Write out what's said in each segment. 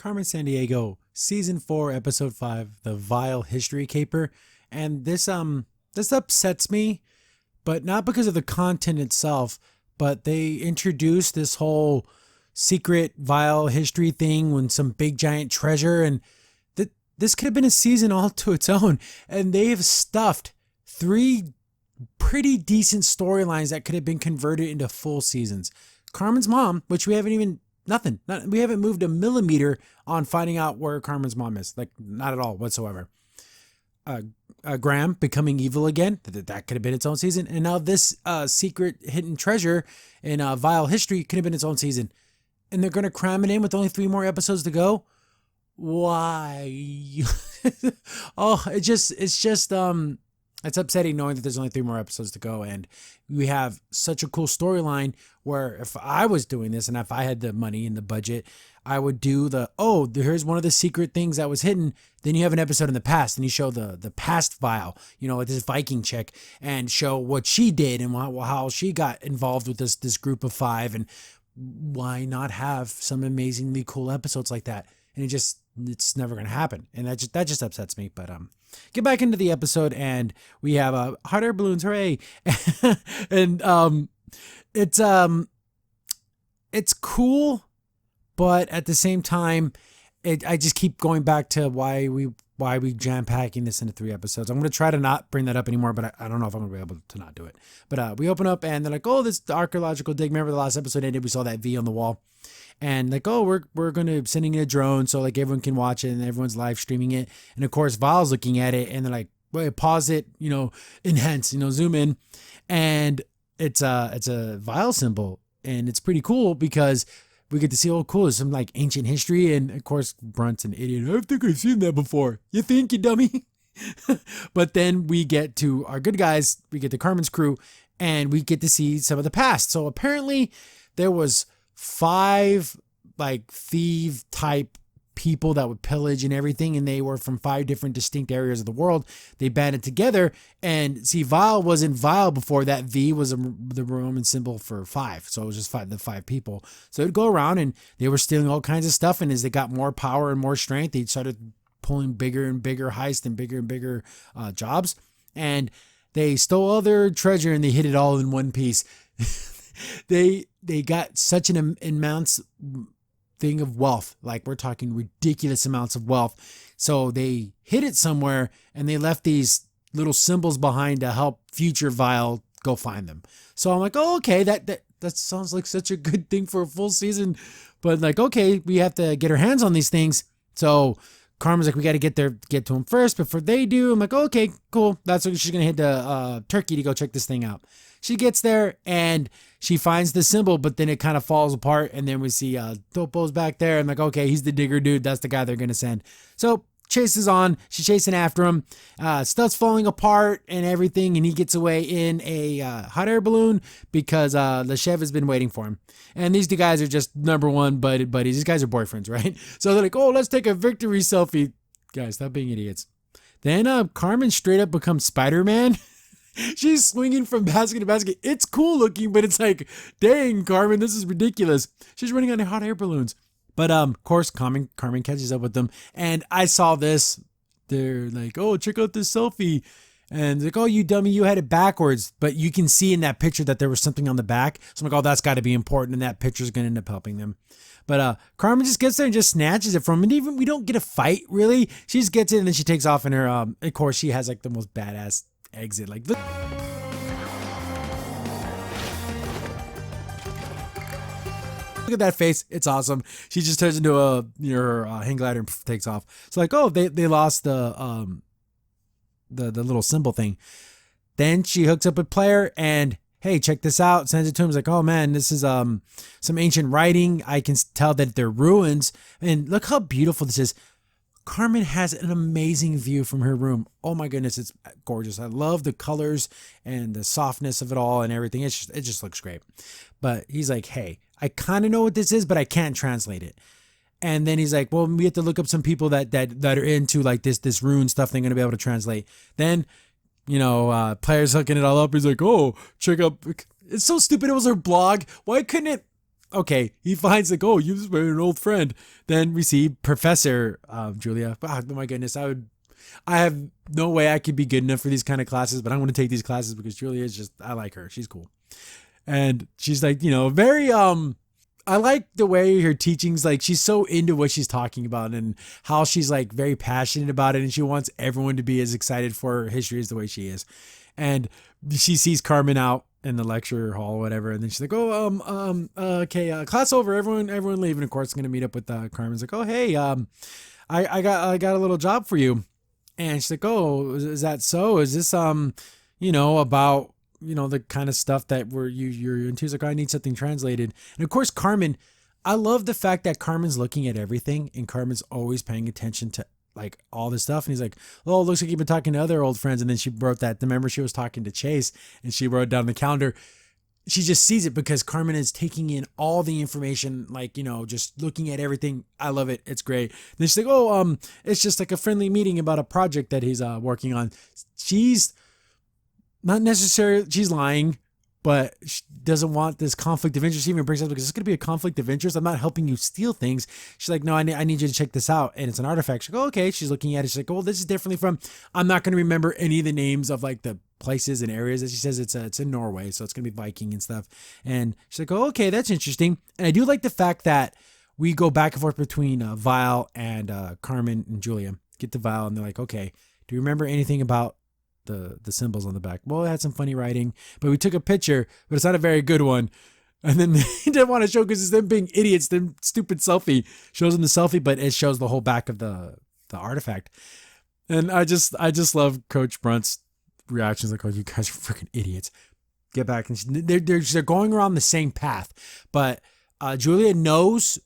Carmen Sandiego, Season 4, Episode 5, the V.I.L.E History Caper. And this upsets me, but not because of the content itself, but they introduced this whole secret V.I.L.E history thing when some big giant treasure, and this could have been a season all to its own. And they have stuffed 3 pretty decent storylines that could have been converted into full seasons. Carmen's mom, which we haven't even we haven't moved a millimeter on finding out where Carmen's mom is. Like, not at all whatsoever. Graham becoming evil again. That could have been its own season. And now this secret hidden treasure in V.I.L.E history could have been its own season. And they're going to cram it in with only 3 more episodes to go. Why? Oh, it's upsetting knowing that there's only 3 more episodes to go, and we have such a cool storyline where if I was doing this and if I had the money and the budget, I would do here's one of the secret things that was hidden. Then you have an episode in the past and you show the past V.I.L.E, like this Viking chick, and show what she did and how she got involved with this group of 5, and why not have some amazingly cool episodes like that? And it's never going to happen. And that just upsets me. But get back into the episode, and we have hot air balloons, hooray. And it's cool, but at the same time, I just keep going back to why we jam packing this into 3 episodes. I'm going to try to not bring that up anymore, but I don't know if I'm going to be able to not do it. But we open up and they're like, oh, this archaeological dig. Remember the last episode ended, we saw that V on the wall. And like, oh, we're going to sending in a drone so like everyone can watch it and everyone's live streaming it. And of course, V.I.L.E's looking at it and they're like, wait, pause it, enhance, zoom in. And it's a V.I.L.E symbol. And it's pretty cool because we get to see, oh, cool, there's some like ancient history. And of course, Brunt's an idiot. I think I've seen that before. You think, you dummy? But then we get to our good guys. We get to Carmen's crew and we get to see some of the past. So apparently there was 5 like thief type people that would pillage and everything, and they were from 5 different distinct areas of the world. They banded together, and see, V.I.L.E wasn't V.I.L.E before that. V was the Roman symbol for 5, so it was just the 5 people. So they'd go around and they were stealing all kinds of stuff, and as they got more power and more strength, they started pulling bigger and bigger heists and bigger jobs, and they stole all their treasure and they hid it all in one piece. They got such an immense thing of wealth, like we're talking ridiculous amounts of wealth. So they hid it somewhere and they left these little symbols behind to help future V.I.L.E go find them. So I'm like, oh, okay, that sounds like such a good thing for a full season. But like, okay, we have to get our hands on these things. So Carmen's like, we got to get to them first before they do. I'm like, oh, okay, cool. That's what she's going to hit the Turkey to go check this thing out. She gets there and she finds the symbol, but then it kind of falls apart. And then we see Topo's back there. I'm like, okay, he's the digger dude. That's the guy they're going to send. So chases on. She's chasing after him. Stuff's falling apart and everything. And he gets away in a hot air balloon because the chef has been waiting for him. And these 2 guys are just number 1 buddies. These guys are boyfriends, right? So they're like, oh, let's take a victory selfie. Guys, stop being idiots. Then Carmen straight up becomes Spider-Man. She's swinging from basket to basket. It's cool looking, but it's like, dang, Carmen, this is ridiculous. She's running on hot air balloons. But of course, Carmen catches up with them. And I saw this. They're like, oh, check out this selfie. And like, oh, you dummy, you had it backwards. But you can see in that picture that there was something on the back. So I'm like, oh, that's got to be important. And that picture's going to end up helping them. But Carmen just gets there and just snatches it from him. And even we don't get a fight, really. She just gets it and then she takes off in her, of course, she has like the most badass exit. Like, look at that face. It's awesome. She just turns into her hang glider and takes off. So like, oh, they lost the little symbol thing. Then she hooks up a player and, hey, check this out. Sends it to him. He's like, oh man, this is some ancient writing. I can tell that they're ruins. And look how beautiful this is. Carmen has an amazing view from her room. Oh my goodness, it's gorgeous. I love the colors and the softness of it all and everything. It just looks great. But he's like, hey, I kind of know what this is, but I can't translate it. And then he's like, well, we have to look up some people that are into like this rune stuff they're going to be able to translate. Then, players hooking it all up. He's like, oh, check out. It's so stupid. It was her blog. Why couldn't it okay, he finds like, oh, you're an old friend. Then we see Professor Julia. Oh my goodness, I have no way I could be good enough for these kind of classes, but I'm going to take these classes because Julia is just, I like her. She's cool. And she's like, very, I like the way her teachings, like she's so into what she's talking about and how she's like very passionate about it. And she wants everyone to be as excited for her history as the way she is. And she sees Carmen out in the lecture hall or whatever. And then she's like, oh, okay, class over. Everyone leave. And of course, going to meet up with Carmen's like, oh, hey, I got a little job for you. And she's like, oh, is that so? Is this, about, the kind of stuff that you're into? He's like, oh, I need something translated. And of course, Carmen, I love the fact that Carmen's looking at everything and Carmen's always paying attention to like all this stuff. And he's like, oh, it looks like you've been talking to other old friends. And then she wrote that, remember she was talking to Chase and she wrote down the calendar. She just sees it because Carmen is taking in all the information, like, just looking at everything. I love it. It's great. Then she's like, oh, it's just like a friendly meeting about a project that he's working on. She's not necessarily, she's lying, but she doesn't want this conflict of interest. She even brings up because it's going to be a conflict of interest. I'm not helping you steal things. She's like, no, I need you to check this out. And it's an artifact. She's like, oh, okay. She's looking at it. She's like, oh, this is definitely from, I'm not going to remember any of the names of like the places and areas that she says it's in Norway. So it's going to be Viking and stuff. And she's like, oh, okay, that's interesting. And I do like the fact that we go back and forth between V.I.L.E and Carmen and Julia. Get to V.I.L.E and they're like, okay, do you remember anything about the symbols on the back? Well, it had some funny writing, but we took a picture, but it's not a very good one. And then he didn't want to show because it's them being idiots, them stupid selfie. Shows them the selfie, but it shows the whole back of the artifact. And I just love Coach Brunt's reactions, like, oh, you guys are freaking idiots. Get back. And they're going around the same path, but Julia knows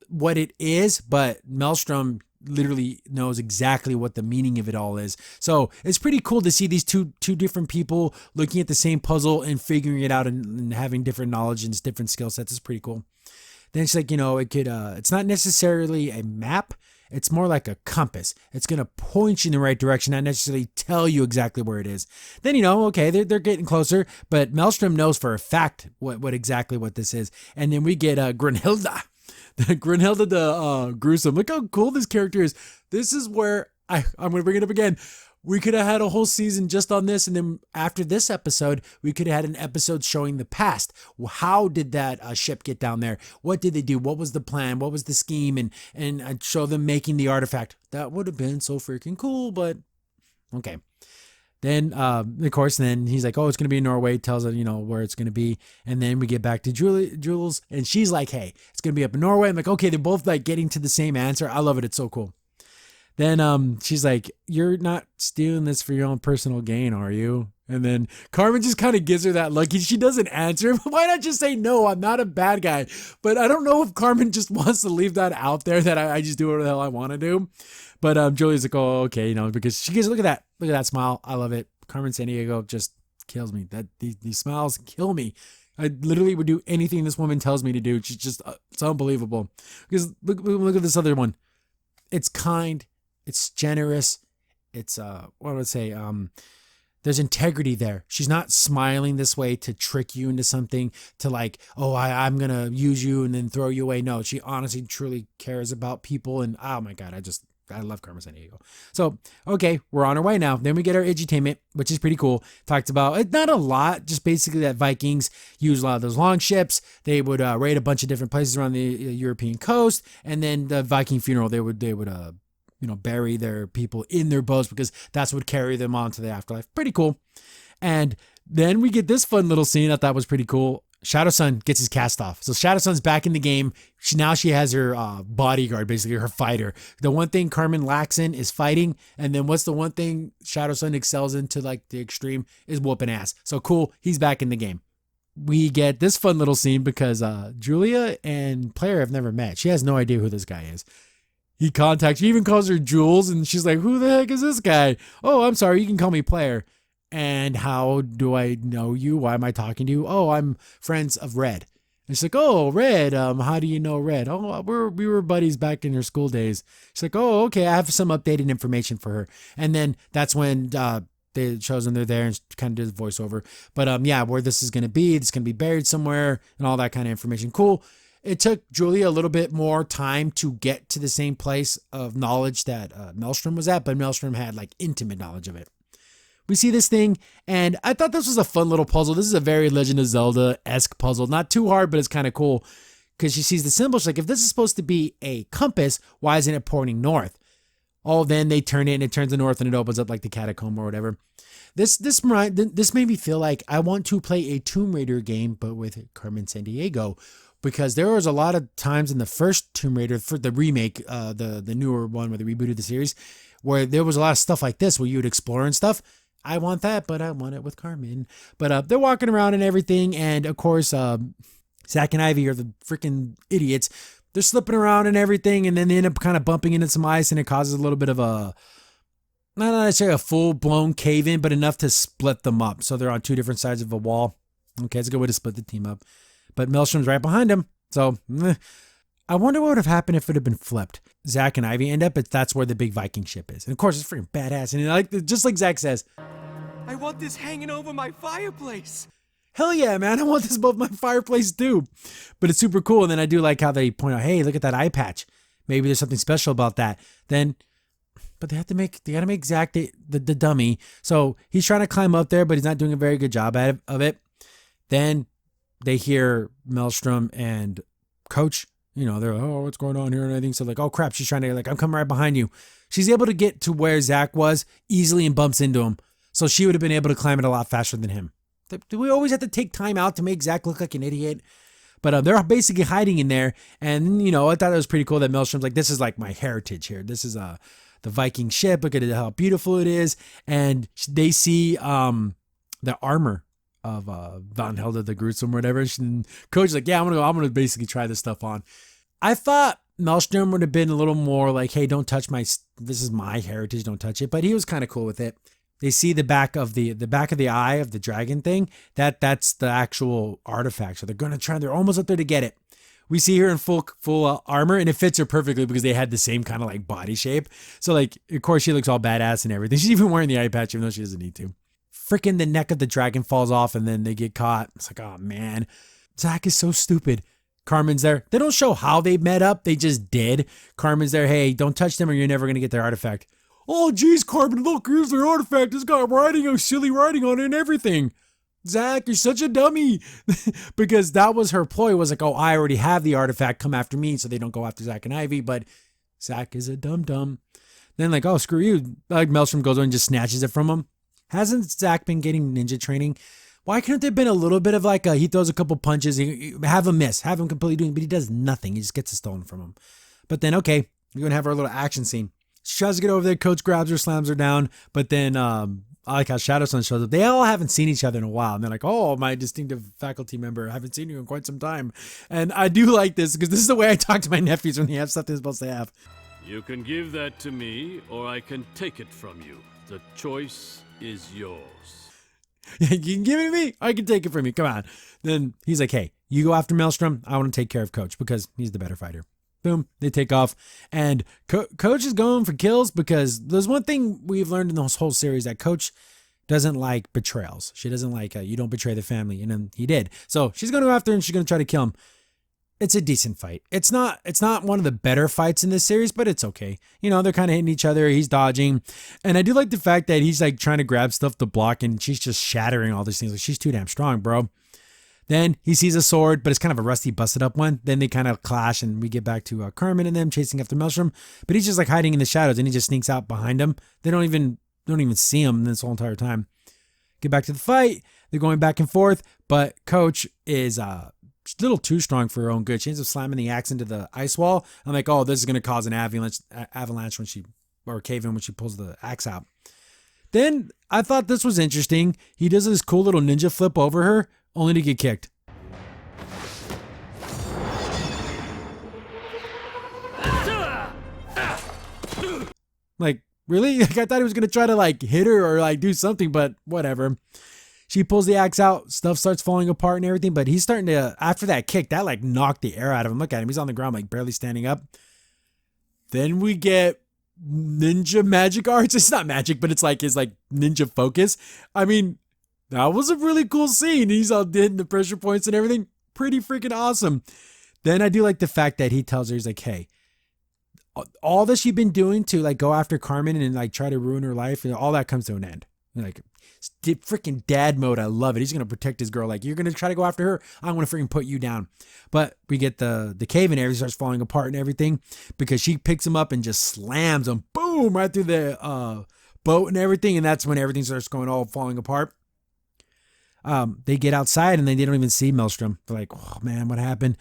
what it is, but Maelstrom literally knows exactly what the meaning of it all is. So it's pretty cool to see these two different people looking at the same puzzle and figuring it out and having different knowledge and different skill sets. It's pretty cool. Then it's like, it could, it's not necessarily a map. It's more like a compass. It's going to point you in the right direction, not necessarily tell you exactly where it is. Then, okay, they're getting closer, but Maelstrom knows for a fact what exactly what this is. And then we get Grunhilda. Grunhilda the Gruesome. Look how cool this character is. This is where I'm going to bring it up again. We could have had a whole season just on this. And then after this episode, we could have had an episode showing the past. How did that ship get down there? What did they do? What was the plan? What was the scheme? And I'd show them making the artifact. That would have been so freaking cool, but okay. Then, of course, then he's like, oh, it's going to be in Norway, tells her, where it's going to be. And then we get back to Jules, and she's like, hey, it's going to be up in Norway. I'm like, okay, they're both like getting to the same answer. I love it. It's so cool. Then she's like, you're not stealing this for your own personal gain, are you? And then Carmen just kind of gives her that look. She doesn't answer. Why not just say, no, I'm not a bad guy? But I don't know if Carmen just wants to leave that out there that I just do whatever the hell I want to do. But Julie's like, oh, okay, because she gets, look at that smile. I love it. Carmen Sandiego just kills me. These smiles kill me. I literally would do anything this woman tells me to do. She's just, it's unbelievable. Because look at this other one. It's kind. It's generous. It's, what would I say? There's integrity there. She's not smiling this way to trick you into something, to like, oh, I'm going to use you and then throw you away. No, she honestly, truly cares about people. And oh my God, I love Carmen Sandiego. So, okay, we're on our way now. Then we get our edutainment, which is pretty cool. Talked about, not a lot, just basically that Vikings use a lot of those long ships. They would raid a bunch of different places around the European coast. And then the Viking funeral, they would bury their people in their boats because that's what would carry them on to the afterlife. Pretty cool. And then we get this fun little scene I thought was pretty cool. Shadowsan gets his cast off. So Shadowsan's back in the game. She has her bodyguard, basically her fighter. The one thing Carmen lacks in is fighting. And then what's the one thing Shadowsan excels into like the extreme is whooping ass. So cool. He's back in the game. We get this fun little scene because Julia and Player have never met. She has no idea who this guy is. He even calls her Jules, and she's like, who the heck is this guy? Oh, I'm sorry, you can call me Player. And how do I know you? Why am I talking to you? Oh, I'm friends of Red. And she's like, oh, Red, how do you know Red? Oh, we were buddies back in her school days. She's like, oh, okay, I have some updated information for her. And then that's when It shows them they're there and kind of does the voiceover. But yeah, where this is going to be, it's going to be buried somewhere and all that kind of information. Cool. It took Julia a little bit more time to get to the same place of knowledge that Maelstrom was at, but Maelstrom had like intimate knowledge of it. We see this thing, and I thought this was a fun little puzzle. This is a very Legend of Zelda-esque puzzle. Not too hard, but it's kind of cool because she sees the symbol. She's like, if this is supposed to be a compass, why isn't it pointing north? Oh, then they turn it and it turns to north and it opens up like the catacomb or whatever. This made me feel like I want to play a Tomb Raider game, but with Carmen Sandiego, because there was a lot of times in the first Tomb Raider, for the remake, the newer one where they rebooted the series, where there was a lot of stuff like this where you would explore and stuff. I want that, but I want it with Carmen. But they're walking around and everything, and of course, Zack and Ivy are the freaking idiots. They're slipping around and everything, and then they end up kind of bumping into some ice, and it causes a little bit of a, not necessarily a full-blown cave-in, but enough to split them up. So they're on two different sides of a wall. Okay, it's a good way to split the team up. But Maelstrom's right behind him. So, I wonder what would have happened if it had been flipped. Zack and Ivy end up, but that's where the big Viking ship is. And of course, it's freaking badass. And just like Zack says, I want this hanging over my fireplace. Hell yeah, man. I want this above my fireplace too. But it's super cool. And then I do like how they point out, hey, look at that eye patch. Maybe there's something special about that. But they gotta make Zack the dummy. So he's trying to climb up there, but he's not doing a very good job of it. Then they hear Maelstrom and Coach, they're like, oh, what's going on here? And I think so, like, oh crap, she's trying to, like, I'm coming right behind you. She's able to get to where Zack was easily and bumps into him. So she would have been able to climb it a lot faster than him. Do we always have to take time out to make Zack look like an idiot? But they're basically hiding in there. And, I thought it was pretty cool that Maelstrom's like, this is like my heritage here. This is the Viking ship. Look at how beautiful it is. And they see the armor of Van Helder the Gruesome or whatever. And Coach is like, yeah, I'm gonna basically try this stuff on. I thought Maelstrom would have been a little more like, hey, don't touch this is my heritage, don't touch it. But he was kind of cool with it. They see the back of the eye of the dragon thing. That's the actual artifact. So they're almost up there to get it. We see her in full armor, and it fits her perfectly because they had the same kind of like body shape. So like, of course, she looks all badass and everything. She's even wearing the eye patch, even though she doesn't need to. Freaking the neck of the dragon falls off, and then they get caught. It's like, oh man, Zack is so stupid. Carmen's there. They don't show how they met up. They just did. Carmen's there. Hey, don't touch them or you're never going to get their artifact. Oh, geez, Carmen, look, here's their artifact. It's got silly writing on it and everything. Zack, you're such a dummy. Because that was her ploy, was like, oh, I already have the artifact. Come after me, so they don't go after Zack and Ivy. But Zack is a dum-dum. Then like, oh, screw you. Like Maelstrom goes on and just snatches it from him. Hasn't Zack been getting ninja training? Why couldn't there have been a little bit of like he throws a couple punches, have him miss, have him completely doing, but he does nothing. He just gets it stolen from him. But then, okay, we're going to have our little action scene. She tries to get over there. Coach grabs her, slams her down. But then I like how Shadowsan shows up. They all haven't seen each other in a while. And they're like, oh, my distinctive faculty member. I haven't seen you in quite some time. And I do like this because this is the way I talk to my nephews when they have stuff they're supposed to have. You can give that to me or I can take it from you. The choice is yours. You can give it to me. I can take it from you. Come on. Then he's like, hey, you go after Maelstrom. I want to take care of Coach because he's the better fighter. Boom. They take off. And Coach is going for kills because there's one thing we've learned in this whole series, that Coach doesn't like betrayals. She doesn't like, you don't betray the family. And then he did. So she's going to go after him and she's going to try to kill him. It's a decent fight. It's not one of the better fights in this series, but it's okay. They're kind of hitting each other. He's dodging. And I do like the fact that he's like trying to grab stuff to block and she's just shattering all these things. Like, she's too damn strong, bro. Then he sees a sword, but it's kind of a rusty, busted up one. Then they kind of clash and we get back to Carmen and them chasing after Maelstrom. But he's just like hiding in the shadows and he just sneaks out behind them. They don't even see him this whole entire time. Get back to the fight. They're going back and forth, but Coach is a little too strong for her own good. She ends up slamming the axe into the ice wall. I'm like, oh, this is going to cause an avalanche or cave in when she pulls the axe out. Then I thought this was interesting. He does this cool little ninja flip over her, only to get kicked. Like, really? Like, I thought he was going to try to like hit her or like do something, but whatever. She pulls the axe out, stuff starts falling apart and everything, but he's starting to, after that kick, that like knocked the air out of him. Look at him. He's on the ground, like barely standing up. Then we get ninja magic arts. It's not magic, but it's like his like ninja focus. I mean, that was a really cool scene. He's all hitting the pressure points and everything. Pretty freaking awesome. Then I do like the fact that he tells her, he's like, hey, all that she's been doing to like go after Carmen and like try to ruin her life, and all that comes to an end. Like freaking dad mode. I love it. He's going to protect his girl. Like, you're going to try to go after her, I'm going to freaking put you down. But we get the cave and everything starts falling apart and everything because she picks him up and just slams him, boom, right through the boat and everything. And that's when everything starts going all falling apart. They get outside and they don't even see Maelstrom. They're like, oh man, what happened?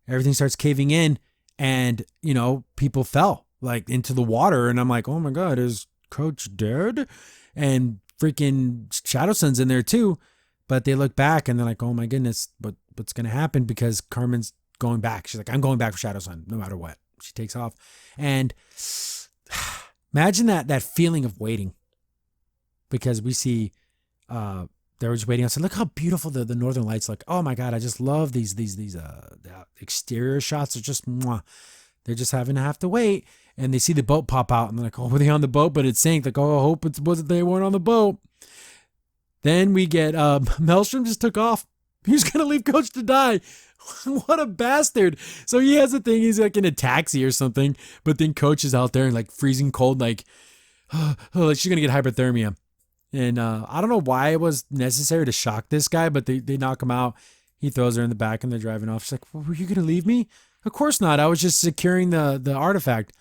Everything starts caving in and, you know, people fell like into the water. And I'm like, oh my God, is Coach dead? And freaking Shadowsan's in there too. But they look back and they're like, oh my goodness, what's going to happen? Because Carmen's going back. She's like, I'm going back for Shadowsan no matter what. She takes off. And imagine that feeling of waiting. Because we see, they were just waiting outside. Look how beautiful the Northern Lights look. Oh my God, I just love these the exterior shots. Are just mwah. They're just having to have to wait. And they see the boat pop out and they're like, oh, were they on the boat? But it sank. Like, oh, I hope it wasn't they weren't on the boat. Then we get Maelstrom just took off. He was gonna leave Coach to die. What a bastard. So he has a thing, he's like in a taxi or something, but then Coach is out there and like freezing cold, like, oh, she's gonna get hypothermia. And I don't know why it was necessary to shock this guy, but they knock him out. He throws her in the back and they're driving off. She's like, well, were you going to leave me? Of course not. I was just securing the artifact.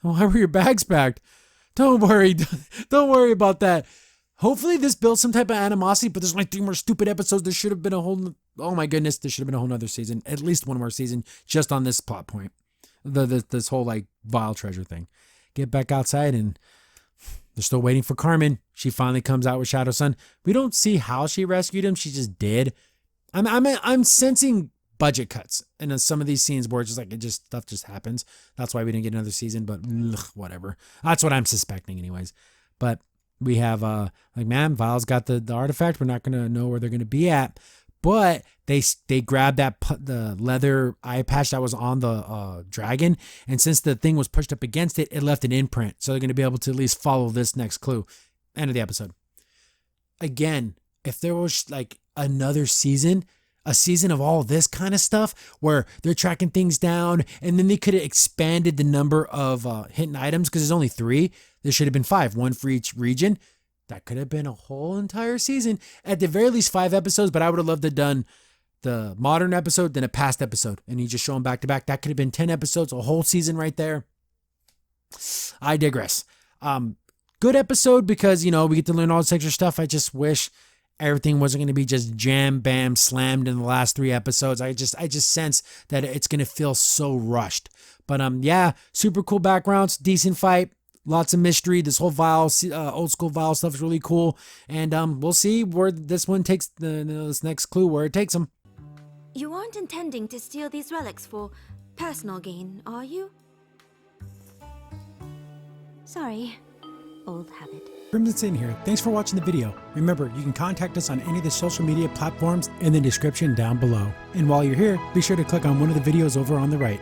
Why were your bags packed? Don't worry. Don't worry about that. Hopefully this builds some type of animosity, but there's like 3 more stupid episodes. There should have been a whole, oh my goodness, there should have been a whole nother season. At least one more season just on this plot point. This whole like V.I.L.E treasure thing. Get back outside and they're still waiting for Carmen. She finally comes out with Shadowsan. We don't see how she rescued him. She just did. I'm sensing budget cuts in some of these scenes where it's just like stuff just happens. That's why we didn't get another season. But whatever. That's what I'm suspecting, anyways. But we have like, man, V.I.L.E's got the artifact. We're not gonna know where they're gonna be at. But they grabbed the leather eye patch that was on the dragon, and since the thing was pushed up against it, it left an imprint. So they're going to be able to at least follow this next clue. End of the episode. Again, if there was like another season, a season of all this kind of stuff where they're tracking things down, and then they could have expanded the number of hidden items because there's only 3. There should have been 5, 1 for each region. That could have been a whole entire season. At the very least 5 episodes, but I would have loved to have done the modern episode, then a past episode. And you just show them back to back. That could have been 10 episodes, a whole season right there. I digress. Good episode because, you know, we get to learn all this extra stuff. I just wish everything wasn't going to be just jam, bam, slammed in the last 3 episodes. I just sense that it's going to feel so rushed. But yeah, super cool backgrounds, decent fight. Lots of mystery. This whole V.I.L.E, old school V.I.L.E stuff is really cool. And we'll see where this one takes this next clue, where it takes them. You aren't intending to steal these relics for personal gain, are you? Sorry. Old habit. Crimson Sin here. Thanks for watching the video. Remember, you can contact us on any of the social media platforms in the description down below. And while you're here, be sure to click on one of the videos over on the right.